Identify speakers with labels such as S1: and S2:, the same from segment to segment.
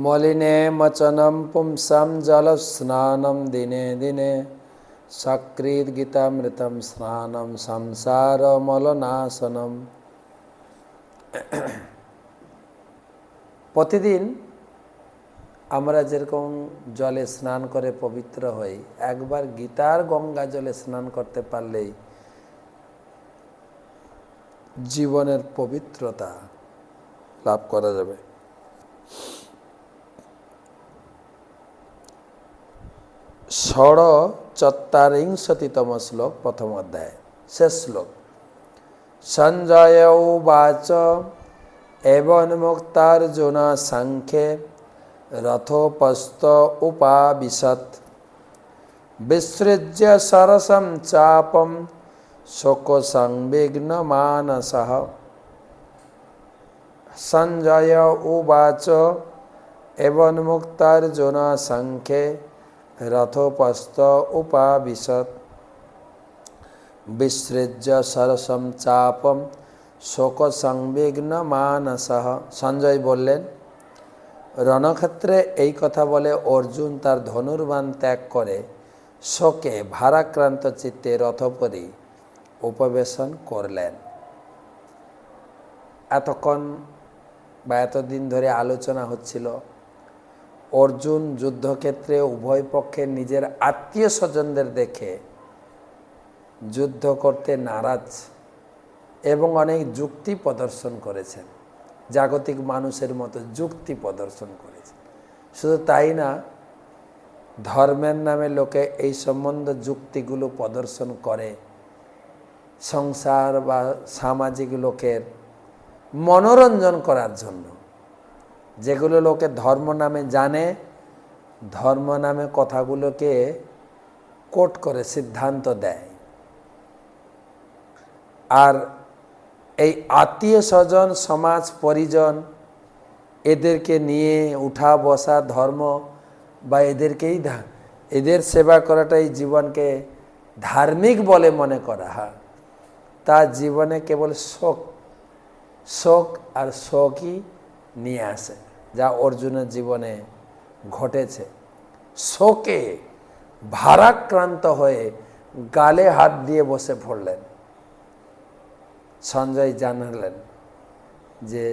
S1: মলিনে মচনম পুংসাম জলস্নানম দিনে দিনে সক্রিয় গীতামৃতম স্নানম সংসার মলনাশনম। প্রতিদিন আমরা যেরকম জলে স্নান করে পবিত্র হই, একবার গীতার গঙ্গা জলে স্নান করতে পারলেই জীবনের পবিত্রতা লাভ করা যাবে। ষড়চত্বরিংশতিতম শ্লোক, প্রথম অধ্যায়, শেষ শ্লোক। সঞ্জয় উবাচ এবন্মুক্তার্জুন সাংখ্যে রথোপস্থ উপাবিশৎ বিসৃজ্য সরসম চাপম শোকসংবিঘ্নমানসঃ। সঞ্জয় উবাচ এবন্মুক্তার্জুন সাংখ্যে রথোপস্থ উপাবিশৎ বিসৃজ্য সরসম চাপম শোকসংবিঘ্নমানসঃ। সঞ্জয় বললেন, রণক্ষেত্রে এই কথা বলে অর্জুন তার ধনুর্বাণ ত্যাগ করে শোকে ভারাক্রান্ত চিত্তে রথোপরি উপবেশন করলেন। এতক্ষণ বা এতদিন ধরে আলোচনা হচ্ছিল অর্জুন যুদ্ধক্ষেত্রে উভয় পক্ষের নিজের আত্মীয় স্বজনদের দেখে যুদ্ধ করতে নারাজ এবং অনেক যুক্তি প্রদর্শন করেছেন, জাগতিক মানুষের মতো যুক্তি প্রদর্শন করেছেন। শুধু তাই না, ধর্মের নামে লোকে এই সম্বন্ধ যুক্তিগুলো প্রদর্শন করে সংসার বা সামাজিক লোকের মনোরঞ্জন করার জন্য। যেগুলো লোকে ধর্ম নামে জানে, ধর্ম নামে কথাগুলোকে কোট করে সিদ্ধান্ত দেয়। আর এই আত্মীয় স্বজন, সমাজ, পরিজন, এদেরকে নিয়ে উঠা বসা ধর্ম বা এদের সেবা করাটাই জীবনকে ধার্মিক বলে মনে করা হয়। তার জীবনে কেবল শোক আর শোকই নিয়ে আসে, যা অর্জুনের জীবনে ঘটেছে। শোকে ভারাক্রান্ত হয়ে গালে হাত দিয়ে বসে পড়লেন। সঞ্জয় জানালেন যে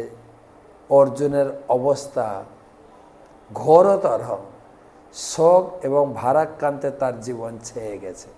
S1: অর্জুনের অবস্থা ঘোরতর, শোক এবং ভারাক্রান্তে তার জীবন ছেয়ে গেছে।